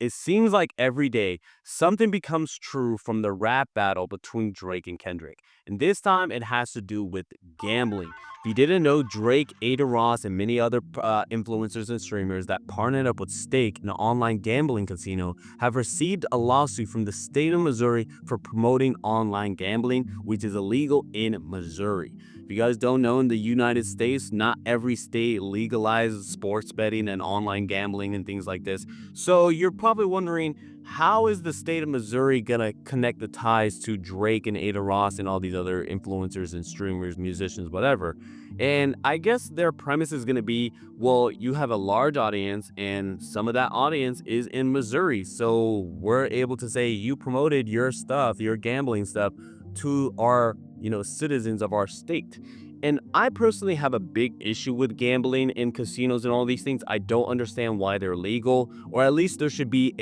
It seems like every day something becomes true from the rap battle between Drake and Kendrick. And this time it has to do with gambling. If you didn't know, Drake, Adin Ross, and many other influencers and streamers that partnered up with Stake, an online gambling casino, have received a lawsuit from the state of Missouri for promoting online gambling, which is illegal in Missouri. If you guys don't know, in the United States, not every state legalizes sports betting and online gambling and things like this. So you're probably wondering, how is the state of Missouri gonna connect the ties to Drake and Ada Ross and all these other influencers and streamers, musicians, whatever? And I guess their premise is gonna be, well, you have a large audience and some of that audience is in Missouri. So we're able to say you promoted your stuff, your gambling stuff to our, citizens of our state. And I personally have a big issue with gambling in casinos and all these things. I don't understand why they're legal, or at least there should be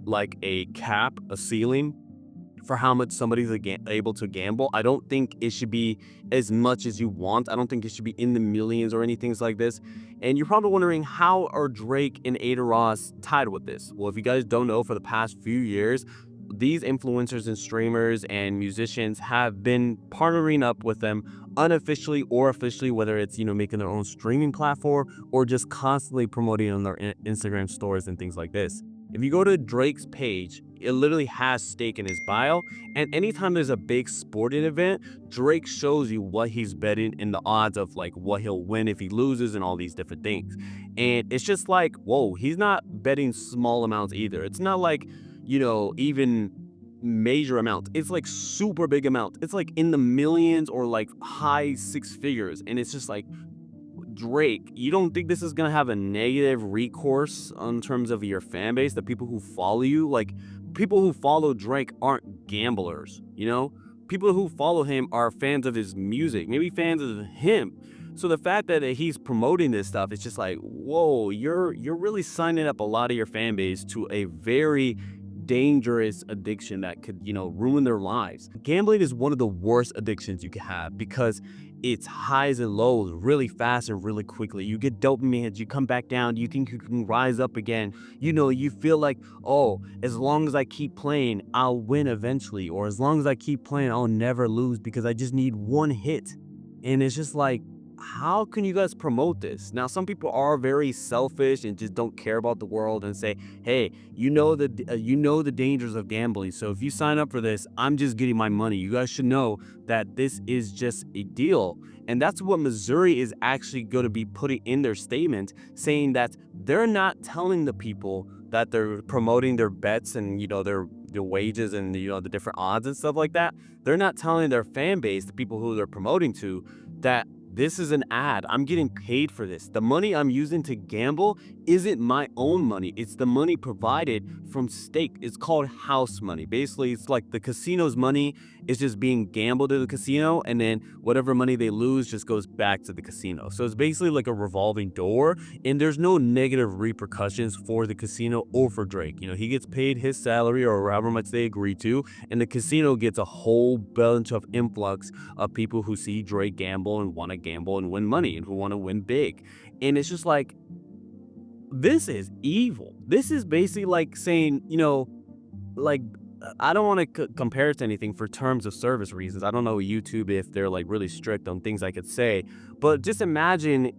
like a cap, a ceiling for how much somebody's able to gamble. I don't think it should be as much as you want. I don't think it should be in the millions or anything like this. And you're probably wondering, how are Drake and Ada Ross tied with this? Well, if you guys don't know, for the past few years, these influencers and streamers and musicians have been partnering up with them unofficially or officially, whether it's, making their own streaming platform or just constantly promoting on their Instagram stores and things like this. If you go to Drake's page, it literally has Stake in his bio. And anytime there's a big sporting event, Drake shows you what he's betting and the odds of like what he'll win if he loses and all these different things. And it's just like, whoa, he's not betting small amounts either. It's not like, even major amounts. It's like super big amounts. It's like in the millions or like high six figures. And it's just like, Drake, you don't think this is gonna have a negative recourse in terms of your fan base, the people who follow you? Like, people who follow Drake aren't gamblers, People who follow him are fans of his music, maybe fans of him. So the fact that he's promoting this stuff, it's just like, whoa, you're really signing up a lot of your fan base to a very dangerous addiction that could, ruin their lives. Gambling is one of the worst addictions you can have because it's highs and lows really fast and really quickly. You get dopamine hits, you come back down, you think you can rise up again. You feel like, oh, as long as I keep playing, I'll win eventually. Or as long as I keep playing, I'll never lose because I just need one hit. And it's just like, how can you guys promote this? Now, some people are very selfish and just don't care about the world and say, hey, you know the dangers of gambling. So if you sign up for this, I'm just getting my money. You guys should know that this is just a deal. And that's what Missouri is actually going to be putting in their statement, saying that they're not telling the people that they're promoting their bets and, their wages and, the different odds and stuff like that. They're not telling their fan base, the people who they're promoting to, that this is an ad. I'm getting paid for this. The money I'm using to gamble isn't my own money. It's the money provided from Stake. It's called house money. Basically, it's like the casino's money is just being gambled to the casino, and then whatever money they lose just goes back to the casino. So it's basically like a revolving door, and there's no negative repercussions for the casino or for Drake. He gets paid his salary or however much they agree to, and the casino gets a whole bunch of influx of people who see Drake gamble and want to gamble and win money and who want to win big. And it's just like, this is evil. This is basically like saying, like, I don't want to compare it to anything for terms of service reasons. I don't know YouTube if they're like really strict on things I could say, but just imagine,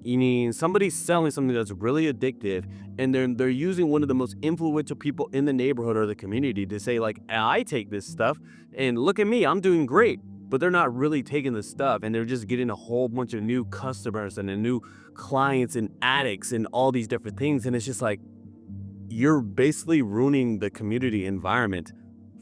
somebody's selling something that's really addictive, and they're using one of the most influential people in the neighborhood or the community to say like, I take this stuff and look at me, I'm doing great. But they're not really taking the stuff, and they're just getting a whole bunch of new customers and new clients and addicts and all these different things. And it's just like, you're basically ruining the community environment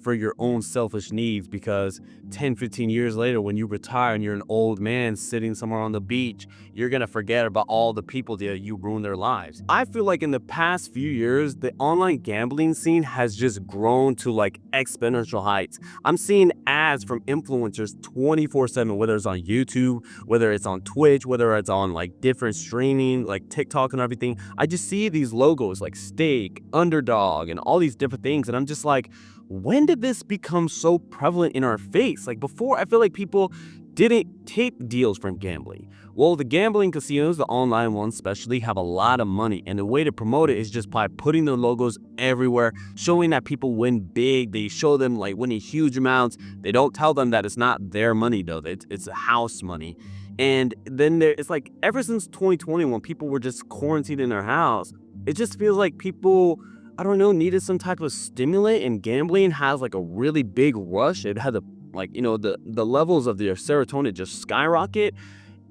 for your own selfish needs, because 10, 15 years later, when you retire and you're an old man sitting somewhere on the beach, you're going to forget about all the people that you ruined their lives. I feel like in the past few years, the online gambling scene has just grown to like exponential heights. I'm seeing ads from influencers 24/7, whether it's on YouTube, whether it's on Twitch, whether it's on like different streaming, like TikTok and everything. I just see these logos like Stake, Underdog, and all these different things. And I'm just like, when did this become so prevalent in our face? Like before, I feel like people didn't take deals from gambling. Well, the gambling casinos, the online ones especially, have a lot of money, and the way to promote it is just by putting their logos everywhere, showing that people win big. They show them like winning huge amounts. They don't tell them that it's not their money though, it's house money. And then it's like ever since 2020, when people were just quarantined in their house, it just feels like people, I don't know, needed some type of stimulant, and gambling has like a really big rush. It had the levels of their serotonin just skyrocket.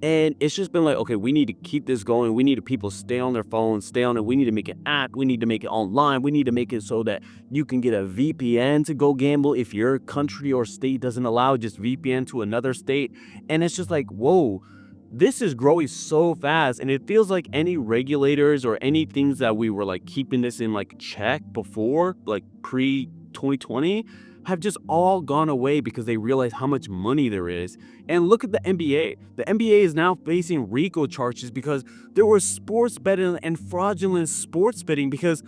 And it's just been like, okay, we need to keep this going. We need people stay on their phones, stay on it. We need to make an app. We need to make it online. We need to make it so that you can get a VPN to go gamble if your country or state doesn't allow, just VPN to another state. And it's just like, whoa, this is growing so fast. And it feels like any regulators or any things that we were like keeping this in like check before, like pre 2020, have just all gone away because they realize how much money there is. And look at the NBA. The NBA is now facing RICO charges because there was sports betting and fraudulent sports betting because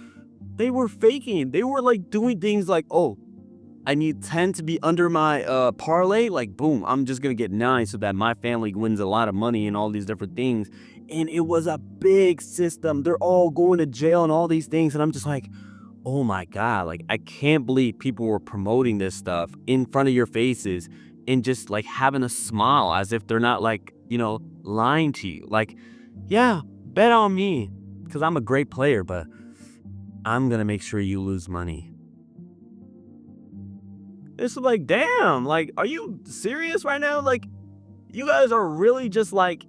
they were faking. They were like doing things like, oh, I need 10 to be under my parlay. Like, boom, I'm just going to get 9 so that my family wins a lot of money and all these different things. And it was a big system. They're all going to jail and all these things. And I'm just like, oh my God, like I can't believe people were promoting this stuff in front of your faces and just like having a smile as if they're not like, lying to you. Like, yeah, bet on me because I'm a great player, but I'm going to make sure you lose money. It's like, damn, like, are you serious right now? Like, you guys are really just like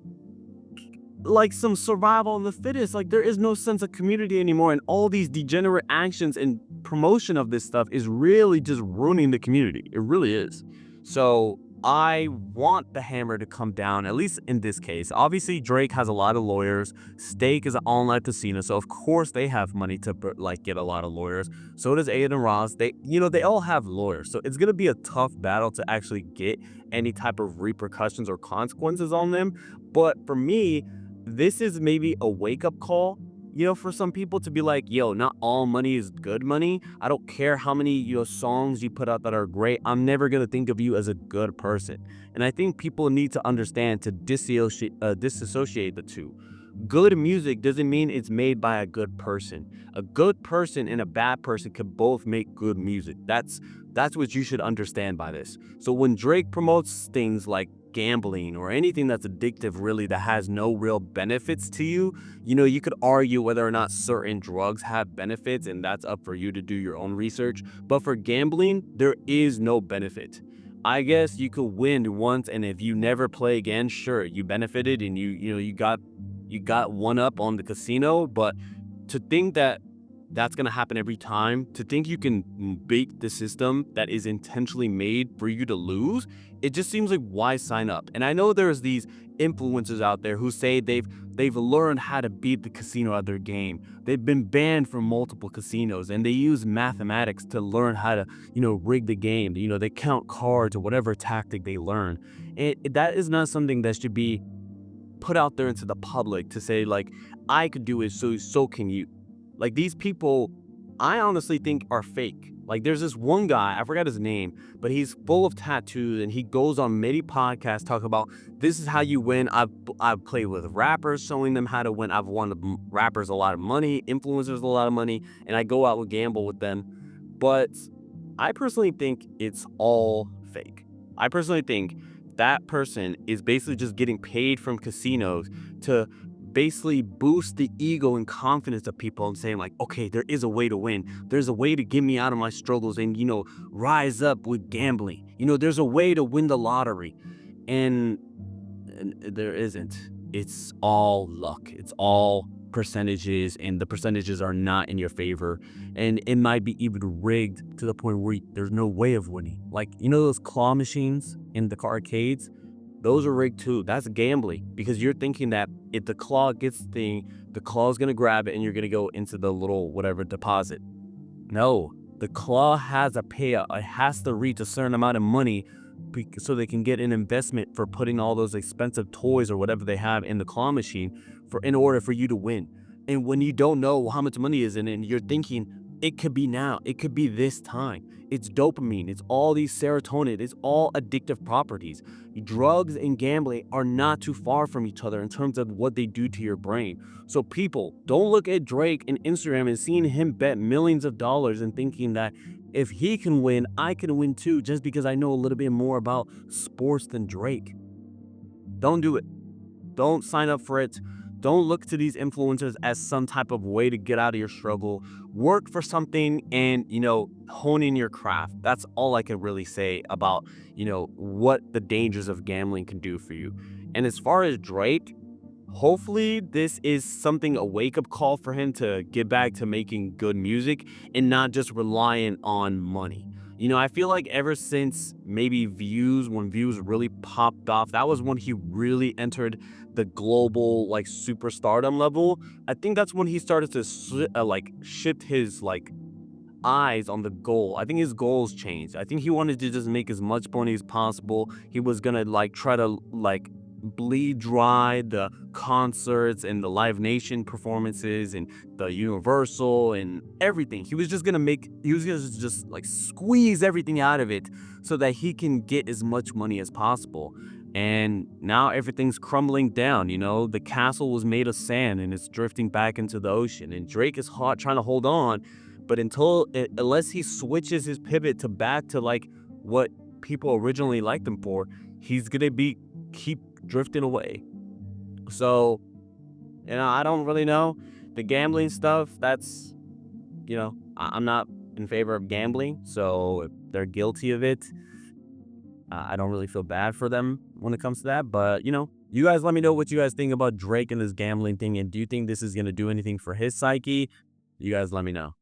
some survival of the fittest. Like, there is no sense of community anymore, and all these degenerate actions and promotion of this stuff is really just ruining the community. It really is. So I want the hammer to come down, at least in this case. Obviously, Drake has a lot of lawyers. Stake is an online casino, so of course they have money to like get a lot of lawyers. So does Adin Ross. They all have lawyers. So it's gonna be a tough battle to actually get any type of repercussions or consequences on them. But for me, this is maybe a wake-up call, for some people to be like, yo, not all money is good money. I don't care how many, songs you put out that are great. I'm never going to think of you as a good person. And I think people need to understand to disassociate the two. Good music doesn't mean it's made by a good person. A good person and a bad person can both make good music. That's what you should understand by this. So when Drake promotes things like gambling or anything that's addictive, really, that has no real benefits to you, you could argue whether or not certain drugs have benefits, and that's up for you to do your own research. But for gambling, there is no benefit. I guess you could win once, and if you never play again, sure, you benefited and you got one up on the casino. But to think that that's going to happen every time, to think you can bait the system that is intentionally made for you to lose, it just seems like, why sign up? And I know there's these influencers out there who say they've learned how to beat the casino at their game. They've been banned from multiple casinos, and they use mathematics to learn how to, rig the game. They count cards or whatever tactic they learn. And that is not something that should be put out there into the public to say, like, I could do it, so can you. Like, these people, I honestly think are fake. Like, there's this one guy, I forgot his name, but he's full of tattoos, and he goes on many podcasts talking about, this is how you win. I've played with rappers, showing them how to win. I've won rappers a lot of money, influencers a lot of money, and I go out and gamble with them. But I personally think it's all fake. I personally think that person is basically just getting paid from casinos to basically boost the ego and confidence of people and saying, like, okay, there is a way to win. There's a way to get me out of my struggles and, rise up with gambling. There's a way to win the lottery. And there isn't. It's all luck. It's all percentages, and the percentages are not in your favor. And it might be even rigged to the point where there's no way of winning. Like, those claw machines in the arcades? Those are rigged too. That's gambling, because you're thinking that if the claw gets the thing, the claw's going to grab it and you're going to go into the little whatever deposit. No, the claw has a payout. It has to reach a certain amount of money so they can get an investment for putting all those expensive toys or whatever they have in the claw machine in order for you to win. And when you don't know how much money is in it, and you're thinking, It could be now. It could be this time. It's dopamine. It's all these serotonin. It's all addictive properties. Drugs and gambling are not too far from each other in terms of what they do to your brain. So people, don't look at Drake and Instagram and seeing him bet millions of dollars and thinking that if he can win, I can win too, just because I know a little bit more about sports than Drake. Don't do it. Don't sign up for it. Don't look to these influencers as some type of way to get out of your struggle. Work for something and, hone in your craft. That's all I can really say about, what the dangers of gambling can do for you. And as far as Drake, hopefully this is something, a wake-up call for him to get back to making good music and not just relying on money. I feel like ever since maybe Views, when Views really popped off, that was when he really entered the global like superstardom level. I think that's when he started to shift his eyes on the goal. I think his goals changed. I think he wanted to just make as much money as possible. He was gonna try to bleed dry the concerts and the Live Nation performances and the Universal and everything. He was gonna just squeeze everything out of it so that he can get as much money as possible. And now everything's crumbling down. The castle was made of sand and it's drifting back into the ocean. And Drake is hot trying to hold on, but unless he switches his pivot to back to what people originally liked him for, he's gonna be keep drifting away. So, I don't really know. The gambling stuff, that's, I'm not in favor of gambling. So if they're guilty of it, I don't really feel bad for them when it comes to that. But, you guys let me know what you guys think about Drake and this gambling thing. And do you think this is going to do anything for his psyche? You guys let me know.